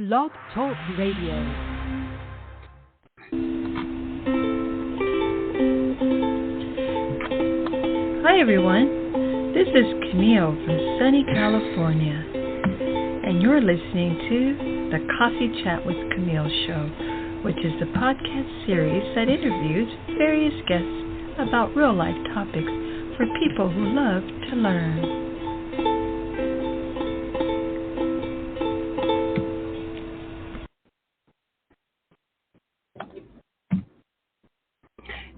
Blog Talk Radio. Hi everyone, this is Camille from sunny California, and you're listening to the Coffee Chat with Camille show, which is the podcast series that interviews various guests about real-life topics for people who love to learn.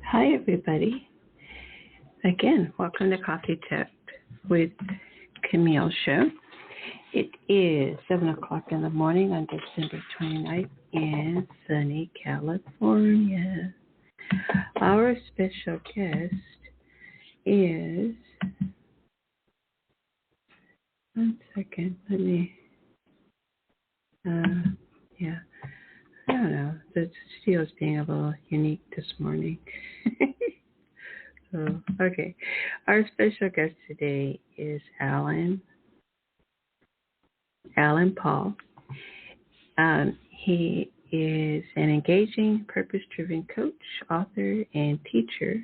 Hi everybody. Again, welcome to Coffee Chat with Camille show. It is 7 o'clock in the morning on December 29th in sunny California. Our special guest is, one second, let me, I don't know, the studio's being a little unique this morning. So, okay. Our special guest today is Alan Paul. He is an engaging, purpose-driven coach, author, and teacher.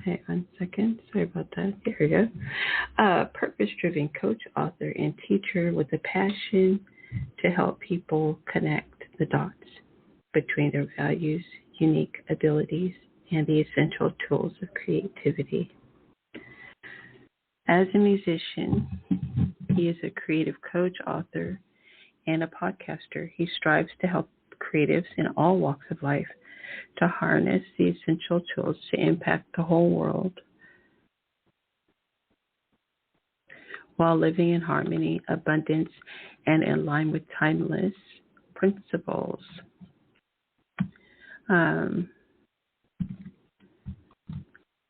Hey, one second. Sorry about that. Here we go. Purpose-driven coach, author, and teacher with a passion to help people connect the dots between their values, unique abilities, and the essential tools of creativity. As a musician, he is a creative coach, author, and a podcaster. He strives to help creatives in all walks of life to harness the essential tools to impact the whole world while living in harmony, abundance, and in line with timeless principles.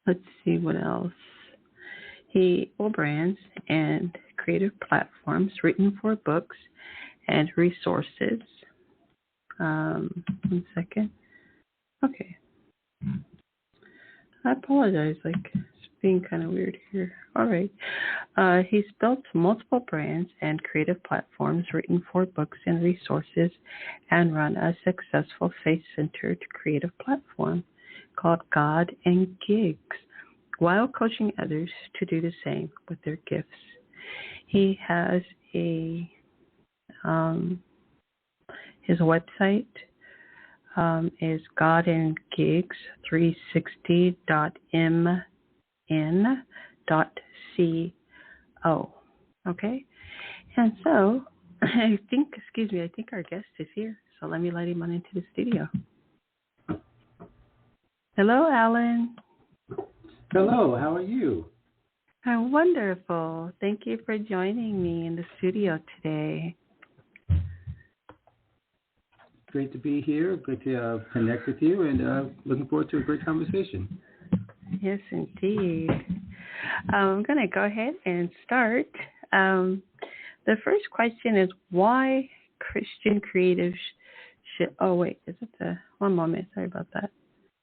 Let's see what else. He brands and creative platforms written for books and resources. One second. Okay. I apologize. It's being kind of weird here. All right. He's built multiple brands and creative platforms written for books and resources and run a successful faith-centered creative platform called God and Gigs, while coaching others to do the same with their gifts. He has his website is godandgigs360.mn.co. Okay? And so, I think our guest is here. So let me let him on into the studio. Hello, Alan. Hello, how are you? I'm wonderful. Thank you for joining me in the studio today. Great to be here. Good to connect with you, and looking forward to a great conversation. Yes, indeed. I'm going to go ahead and start. The first question is why Christian creatives should... Oh, wait. One moment. Sorry about that.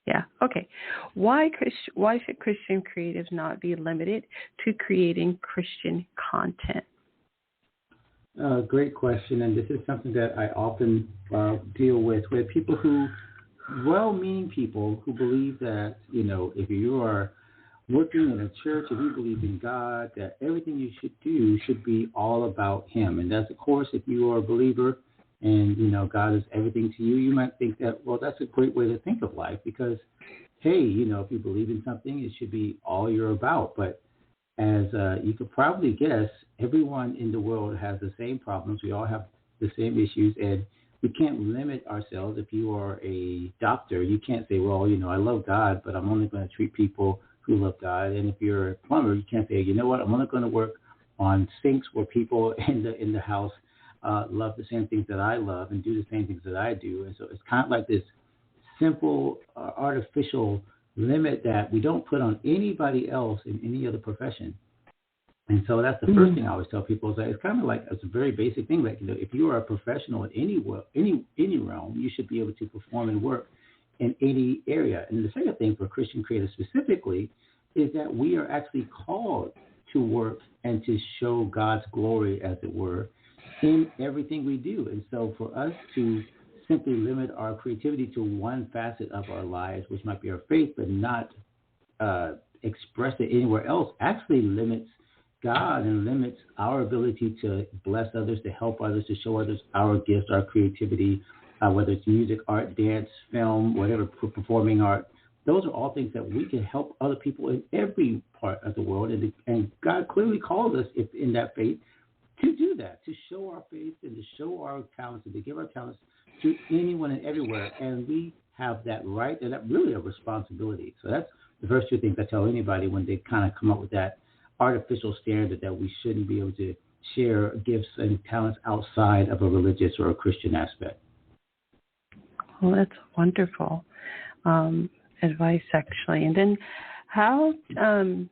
Yeah, okay. Why should Christian creatives not be limited to creating Christian content? Great question, and this is something that I often deal with people well-meaning people who believe that, if you are working in a church, if you believe in God, that everything you should do should be all about Him. And that's, of course, if you are a believer and, God is everything to you, you might think that, well, that's a great way to think of life because, hey, if you believe in something, it should be all you're about. But as you could probably guess, everyone in the world has the same problems. We all have the same issues, and we can't limit ourselves. If you are a doctor, you can't say, well, I love God, but I'm only going to treat people who love God. And if you're a plumber, you can't say, I'm only going to work on sinks where people in the house love the same things that I love and do the same things that I do. And so it's kind of like this simple artificial limit that we don't put on anybody else in any other profession. And so that's the first thing I always tell people is that it's kind of like it's a very basic thing. Like, if you are a professional in any realm, you should be able to perform and work in any area. And the second thing for Christian creators specifically is that we are actually called to work and to show God's glory, as it were, in everything we do. And so for us to simply limit our creativity to one facet of our lives, which might be our faith, but not express it anywhere else, actually limits God and limits our ability to bless others, to help others, to show others our gifts, our creativity, whether it's music, art, dance, film, whatever, performing art. Those are all things that we can help other people in every part of the world. And God clearly calls us in that faith to do that, to show our faith and to show our talents and to give our talents to anyone and everywhere. And we have that right and that really a responsibility. So that's the first two things I tell anybody when they kind of come up with that artificial standard that we shouldn't be able to share gifts and talents outside of a religious or a Christian aspect. Well, that's wonderful advice, actually. And then how, I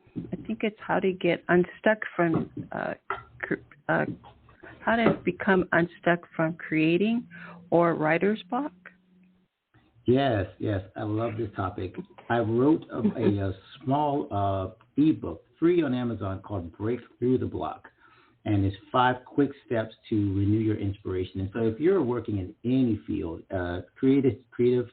think it's how to get unstuck from, how to become unstuck from creating or writer's block. Yes, I love this topic. I wrote a small ebook, free on Amazon, called Break Through the Block. And it's 5 quick steps to renew your inspiration. And so if you're working in any field, creative,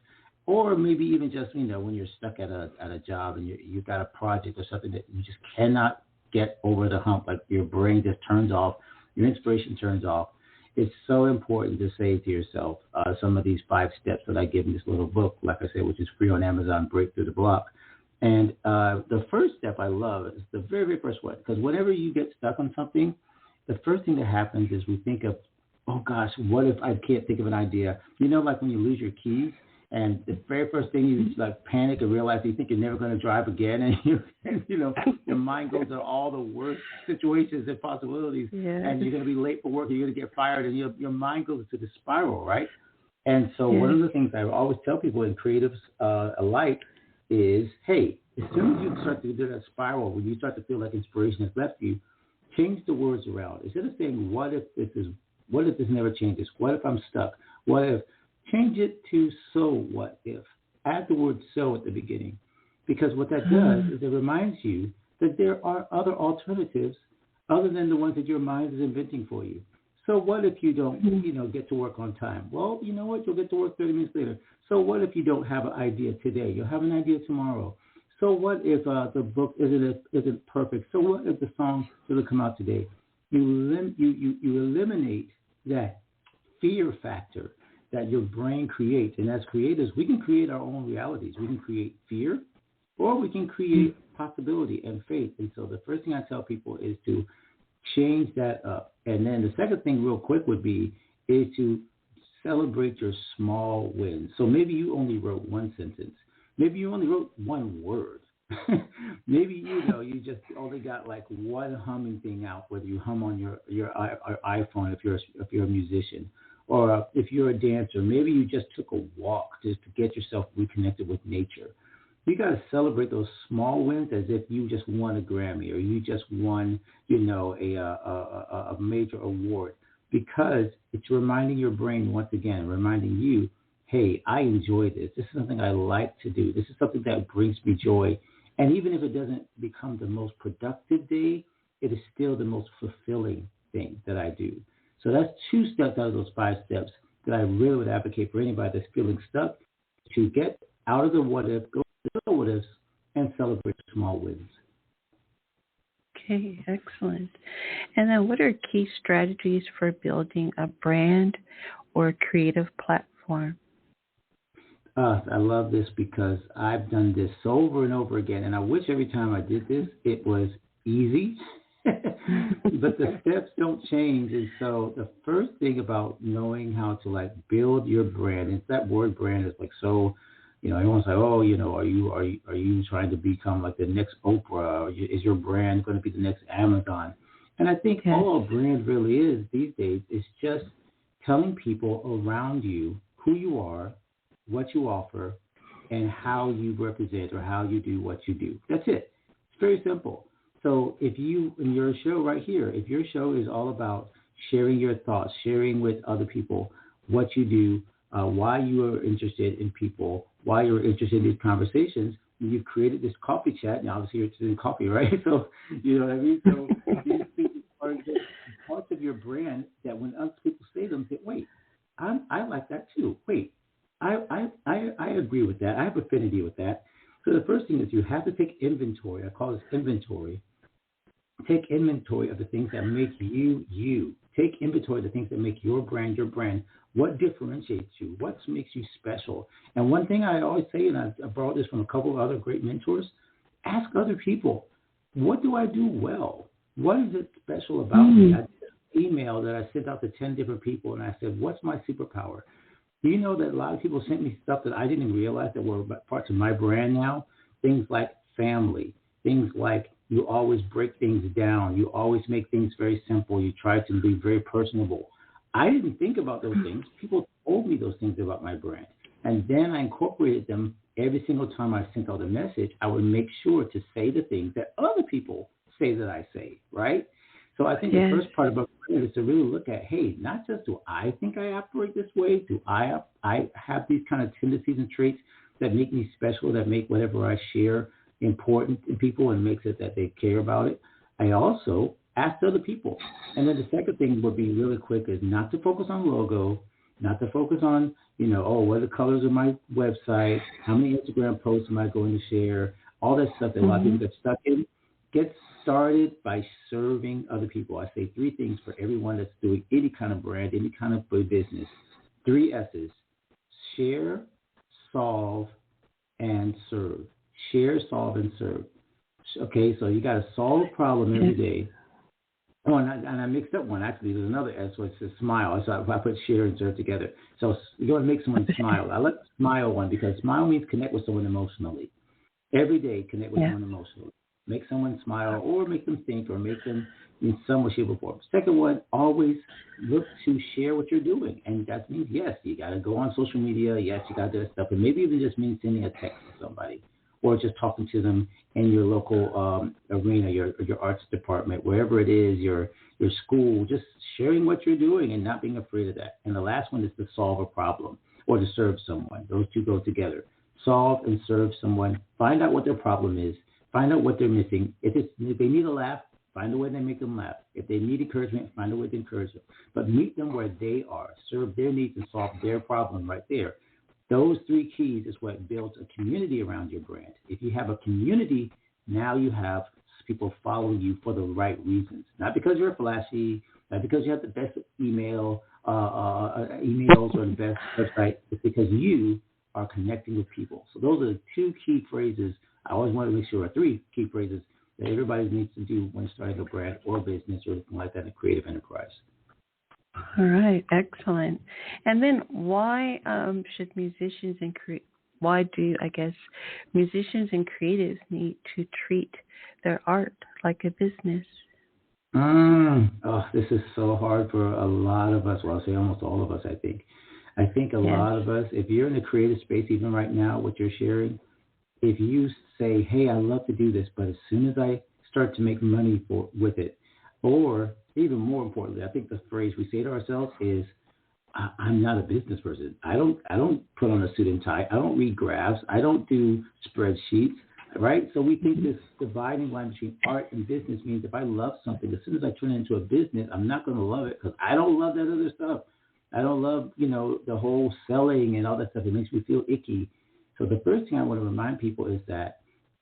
or maybe even just, when you're stuck at a job and you've got a project or something that you just cannot get over the hump, like your brain just turns off, your inspiration turns off, it's so important to say to yourself some of these 5 steps that I give in this little book, like I said, which is free on Amazon, Break Through the Block. And the first step I love is the very, very first one, because whenever you get stuck on something, the first thing that happens is we think of, oh gosh, what if I can't think of an idea? Like when you lose your keys, and the very first thing you like panic and realize you think you're never going to drive again, and your mind goes to all the worst situations and possibilities, and you're going to be late for work, and you're going to get fired, and your mind goes to the spiral, right? And so one of the things I always tell people in creatives alike is, hey, as soon as you start to do that spiral, when you start to feel like inspiration has left you, change the words around. Instead of saying, what if this never changes? What if I'm stuck? What if? Change it to so what if. Add the word so at the beginning. Because what that does is it reminds you that there are other alternatives other than the ones that your mind is inventing for you. So what if you don't, get to work on time? Well, you know what? You'll get to work 30 minutes later. So what if you don't have an idea today? You'll have an idea tomorrow. So what if the book isn't perfect? So what if the song doesn't come out today? You eliminate that fear factor that your brain creates. And as creators, we can create our own realities. We can create fear, or we can create possibility and faith. And so the first thing I tell people is to change that up. And then the second thing real quick would be is to celebrate your small wins. So maybe you only wrote one sentence. Maybe you only wrote one word. Maybe, you just only got like one humming thing out, whether you hum on your iPhone if you're a musician, or if you're a dancer. Maybe you just took a walk just to get yourself reconnected with nature. You got to celebrate those small wins as if you just won a Grammy or you just won, a major award, because it's reminding your brain once again, reminding you, hey, I enjoy this. This is something I like to do. This is something that brings me joy. And even if it doesn't become the most productive day, it is still the most fulfilling thing that I do. So that's 2 steps out of those 5 steps that I really would advocate for anybody that's feeling stuck, to get out of the what if, go to the what ifs, and celebrate small wins. Okay, excellent. And then what are key strategies for building a brand or creative platform? I love this because I've done this over and over again, and I wish every time I did this it was easy, but the steps don't change. And so the first thing about knowing how to build your brand, and that word brand is so, everyone's like, oh, are you trying to become like the next Oprah? Or is your brand going to be the next Amazon? And I think all a brand really is these days is just telling people around you who you are, what you offer, and how you represent or how you do what you do. That's it. It's very simple. So if you, in your show right here, if your show is all about sharing your thoughts, sharing with other people what you do, why you are interested in people, why you're interested in these conversations, you've created this coffee chat, and obviously you're interested in coffee, right? So, you know what I mean? So these things are just parts of your brand that when other people say them, say, wait, I like that too. Wait, I agree with that. I have affinity with that. So the first thing is you have to take inventory. I call this inventory. Take inventory of the things that make you you. Take inventory of the things that make your brand your brand. What differentiates you? What makes you special? And one thing I always say, and I borrowed this from a couple of other great mentors, ask other people, what do I do well? What is it special about me? I did an email that I sent out to 10 different people, and I said, what's my superpower? Do you know that a lot of people sent me stuff that I didn't realize that were parts of my brand now? Things like family, things like you always break things down. You always make things very simple. You try to be very personable. I didn't think about those things. People told me those things about my brand. And then I incorporated them every single time I sent out a message. I would make sure to say the things that other people say that I say, right? So I think the first part about brand is to really look at, hey, not just do I think I operate this way, do I have these kind of tendencies and traits that make me special, that make whatever I share important to people and makes it that they care about it. I also ask other people. And then the second thing would be really quick is not to focus on logo, not to focus on, what are the colors of my website, how many Instagram posts am I going to share, all that stuff that a lot of people get stuck in. Get started by serving other people. I say 3 things for everyone that's doing any kind of brand, any kind of business. 3 S's: share, solve, and serve. Share, solve, and serve. Okay, so you got to solve a problem every day. Oh, and I mixed up one. Actually, there's another S, so it says smile. So I put share and serve together. So you're going to make someone smile. I like the smile one because smile means connect with someone emotionally. Every day, connect with someone emotionally. Make someone smile or make them think or make them in some way, shape, or form. Second one, always look to share what you're doing. And that means, yes, you got to go on social media. Yes, you got to do that stuff. And maybe even just means sending a text to somebody or just talking to them in your local arena, your arts department, wherever it is, your school, just sharing what you're doing and not being afraid of that. And the last one is to solve a problem or to serve someone. Those two go together. Solve and serve someone. Find out what their problem is. Find out what they're missing. If they need a laugh, find a way to make them laugh. If they need encouragement, find a way to encourage them. But meet them where they are. Serve their needs and solve their problem right there. Those 3 keys is what builds a community around your brand. If you have a community, now you have people following you for the right reasons. Not because you're flashy, not because you have the best emails or the best website. It's because you are connecting with people. So those are the 2 key phrases. I always want to make sure 3 key phrases that everybody needs to do when starting a brand or business or anything like that in a creative enterprise. All right, excellent. And then why should musicians and why do musicians and creatives need to treat their art like a business? This is so hard for a lot of us. Well, I'll say almost all of us, I think. I think a lot of us, if you're in the creative space, even right now, what you're sharing, if you say, hey, I love to do this, but as soon as I start to make money with it, or even more importantly, I think the phrase we say to ourselves is, I'm not a business person. I don't put on a suit and tie. I don't read graphs. I don't do spreadsheets, right? So we think this dividing line between art and business means if I love something, as soon as I turn it into a business, I'm not going to love it because I don't love that other stuff. I don't love, the whole selling and all that stuff. It makes me feel icky. So the first thing I want to remind people is that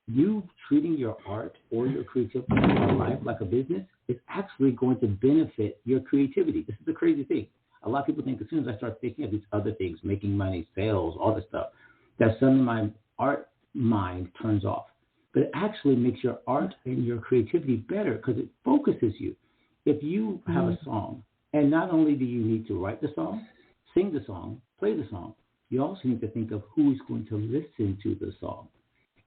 you treating your art or your creativity or life like a business is actually going to benefit your creativity. This is the crazy thing. A lot of people think as soon as I start thinking of these other things, making money, sales, all this stuff, that suddenly my art mind turns off. But it actually makes your art and your creativity better because it focuses you. If you have a song, and not only do you need to write the song, sing the song, play the song, you also need to think of who's going to listen to the song.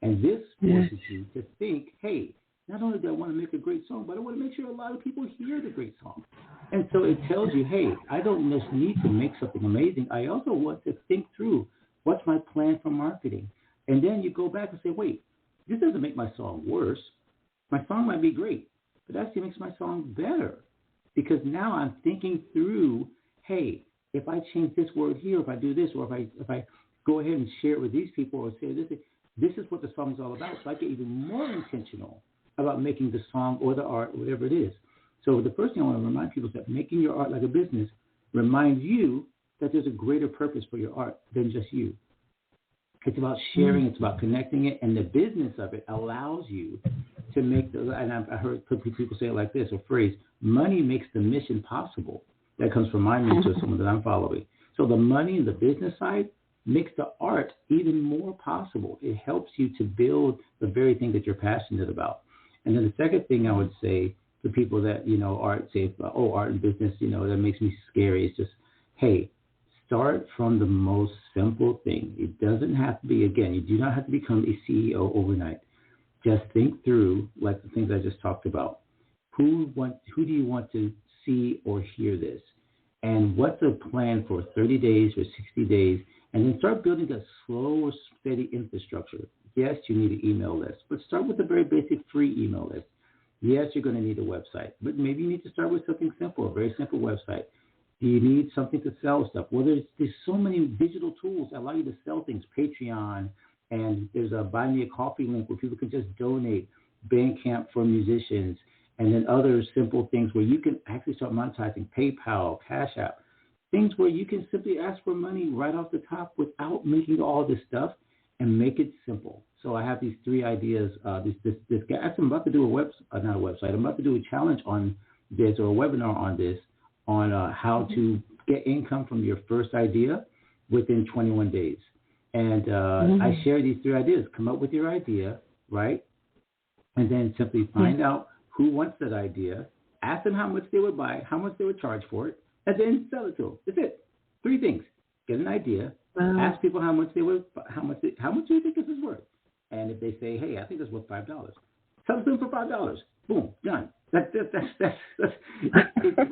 And this forces you to think, hey, not only do I want to make a great song, but I want to make sure a lot of people hear the great song. And so it tells you, hey, I don't just need to make something amazing. I also want to think through what's my plan for marketing. And then you go back and say, wait, this doesn't make my song worse. My song might be great, but actually makes my song better. Because now I'm thinking through, hey, if I change this word here, if I do this, or if I go ahead and share it with these people or say this, this is what the song is all about. So I get even more intentional about making the song or the art, or whatever it is. So the first thing I want to remind people is that making your art like a business reminds you that there's a greater purpose for your art than just you. It's about sharing. It's about connecting it. And the business of it allows you to make and I heard people say it like this, a phrase, money makes the mission possible. That comes from my mentor, someone that I'm following. So the money and the business side makes the art even more possible. It helps you to build the very thing that you're passionate about. And then the second thing I would say to people that, art, say, art and business, that makes me scary is just, hey, start from the most simple thing. It doesn't have to be, again, you do not have to become a CEO overnight. Just think through, like the things I just talked about. Who do you want to see or hear this? And what's a plan for 30 days or 60 days? And then start building a slow or steady infrastructure. Yes, you need an email list, but start with a very basic free email list. Yes, you're going to need a website, but maybe you need to start with something simple, a very simple website. Do you need something to sell stuff? Well, there's so many digital tools that allow you to sell things. Patreon, and there's a Buy Me a Coffee link where people can just donate. Bandcamp for musicians, and then other simple things where you can actually start monetizing. PayPal, Cash App, things where you can simply ask for money right off the top without making all this stuff, and make it simple. So I have these 3 ideas. This guy, actually, I'm about to do I'm about to do a challenge on this, or a webinar on this, on how to get income from your first idea within 21 days. And I share these 3 ideas. Come up with your idea, right? And then simply find out who wants that idea, ask them how much they would buy, how much they would charge for it, and then sell it to them. That's it. 3 things. Get an idea, ask people how much do you think this is worth? And if they say, hey, I think it's worth $5, sell it to them for $5. Boom, done. That's it's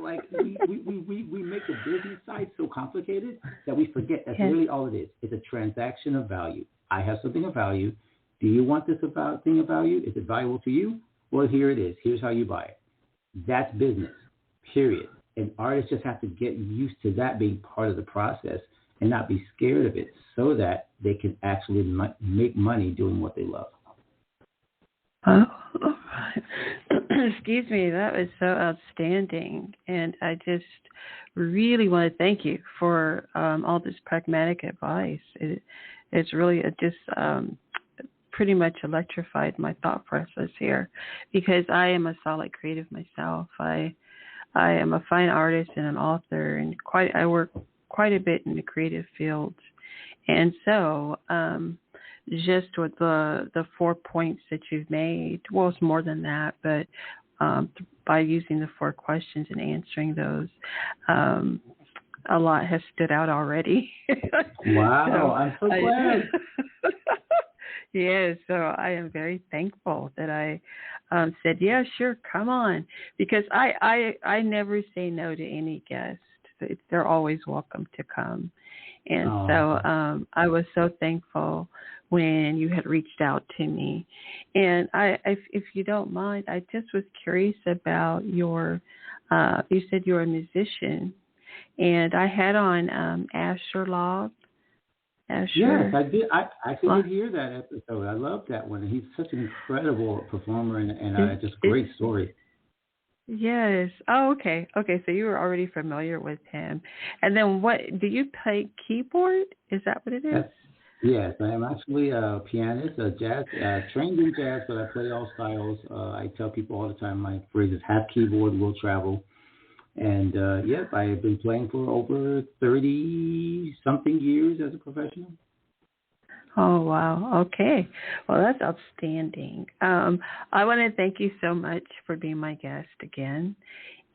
like we make the business side so complicated that we forget that's really all it is. It's a transaction of value. I have something of value. Do you want this thing of value? Is it valuable to you? Well, here it is. Here's how you buy it. That's business, period. And artists just have to get used to that being part of the process and not be scared of it, so that they can actually make money doing what they love. Oh, all right. Excuse me, that was so outstanding. And I just really want to thank you for all this pragmatic advice. It's really just pretty much electrified my thought process here, because I am a solid creative myself. I am a fine artist and an author, and I work quite a bit in the creative field. And so just with the 4 points that you've made, well, it's more than that, but by using the 4 questions and answering those, a lot has stood out already. Wow, so I'm so glad. Yeah, so I am very thankful that I said, yeah, sure, come on, because I never say no to any guest. They're always welcome to come. And so I was so thankful when you had reached out to me. And if you don't mind, I just was curious about you said you're a musician, and I had on Asher Log. Yes, I did. I actually did hear that episode. I loved that one. He's such an incredible performer and just great story. Yes. Oh, okay. Okay, so you were already familiar with him. And then what, do you play keyboard? Is that what it is? Yes, I am actually a pianist, a jazz, trained in jazz, but I play all styles. I tell people all the time, my phrase is half keyboard, will travel. And, I have been playing for over 30-something years as a professional. Oh, wow. Okay. Well, that's outstanding. I want to thank you so much for being my guest again.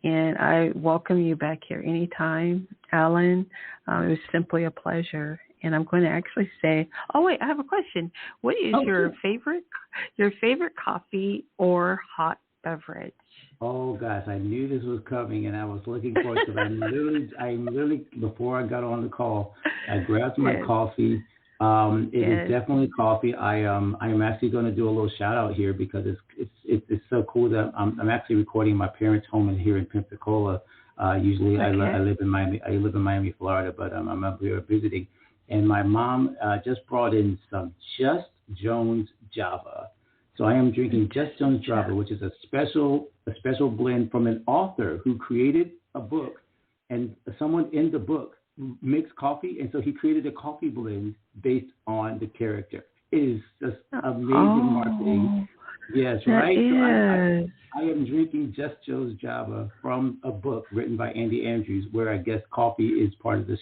And I welcome you back here anytime, Alan. It was simply a pleasure. And I'm going to actually say, oh, wait, I have a question. What is your favorite coffee or hot beverage? Oh gosh, I knew this was coming, and I was looking forward to it. I literally, before I got on the call, I grabbed my coffee. It is definitely coffee. I am actually going to do a little shout out here because it's so cool that I'm actually recording my parents' home here in Pensacola. Usually I live in Miami, Florida, but I'm up here visiting. And my mom just brought in some Just Jones Java. So I am drinking Just Jones Java, which is a special blend from an author who created a book, and someone in the book makes coffee, and so he created a coffee blend based on the character. It is just amazing marketing. Yes, right? So I am drinking Just Joe's Java from a book written by Andy Andrews, where I guess coffee is part of this.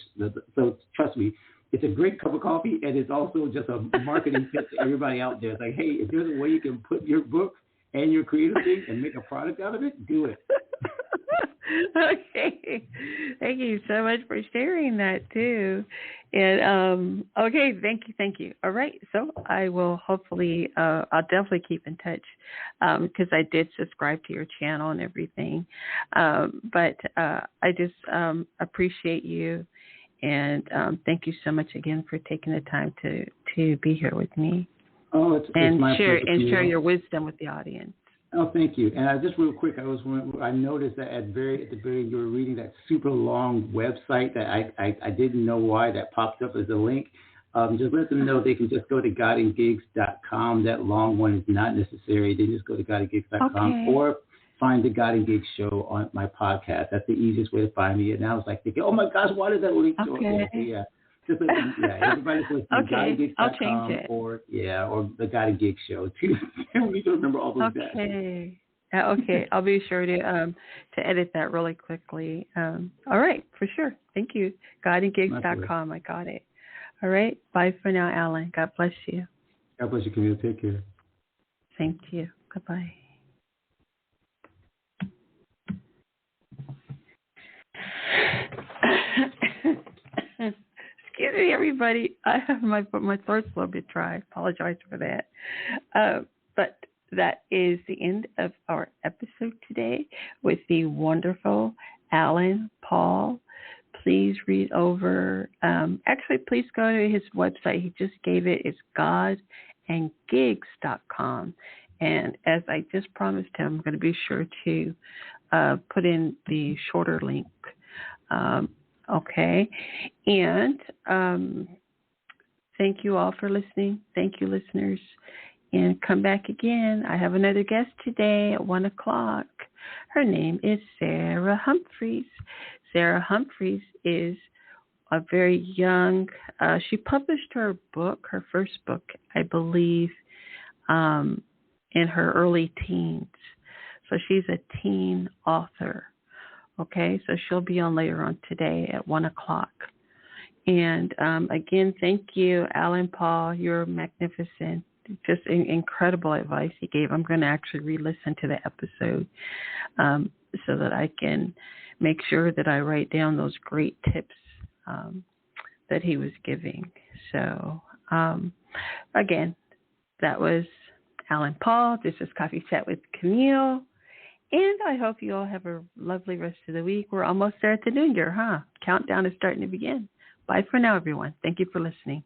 So trust me, it's a great cup of coffee, and it's also just a marketing tip to everybody out there. It's like, hey, if there's a way you can put your book and your creative thing and make a product out of it, do it. Okay. Thank you so much for sharing that too. And okay, thank you. All right. So I will hopefully I'll definitely keep in touch because I did subscribe to your channel and everything. But I just appreciate you, and thank you so much again for taking the time to be here with me. Oh, it's my pleasure. And share your wisdom with the audience. Oh, thank you. And just real quick, I noticed that at the very you were reading that super long website that I didn't know why that popped up as a link. Just let them know they can just go to godandgigs.com. That long one is not necessary. They just go to godandgigs.com or find the God and Gigs show on my podcast. That's the easiest way to find me. And I was like thinking, oh my gosh, why does that link show up there? So, yeah. Just everybody's listening. GodandGigs.com or the God and Gigs show. We need to remember all those guys. Okay, I'll be sure to edit that really quickly. All right, for sure. Thank you. GodandGigs.com. I got it. All right. Bye for now, Alan. God bless you. God bless you, Camille. Take care. Thank you. Goodbye. Excuse me, everybody. I have my throat's a little bit dry. I apologize for that. But that is the end of our episode today with the wonderful Alan Paul. Please read over. Actually, please go to his website. He just gave it. It's godandgigs.com. And as I just promised him, I'm going to be sure to put in the shorter link. Okay. And thank you all for listening. Thank you, listeners. And come back again. I have another guest today at 1 o'clock. Her name is Sarah Humphreys. Sarah Humphreys is a very young, she published her book, her first book, I believe, in her early teens. So she's a teen author. Okay, so she'll be on later on today at 1 o'clock. And again, thank you, Alan Paul. You're magnificent. Just incredible advice he gave. I'm going to actually re-listen to the episode so that I can make sure that I write down those great tips that he was giving. So, again, that was Alan Paul. This is Coffee Chat with Camille. And I hope you all have a lovely rest of the week. We're almost there at the new year, huh? Countdown is starting to begin. Bye for now, everyone. Thank you for listening.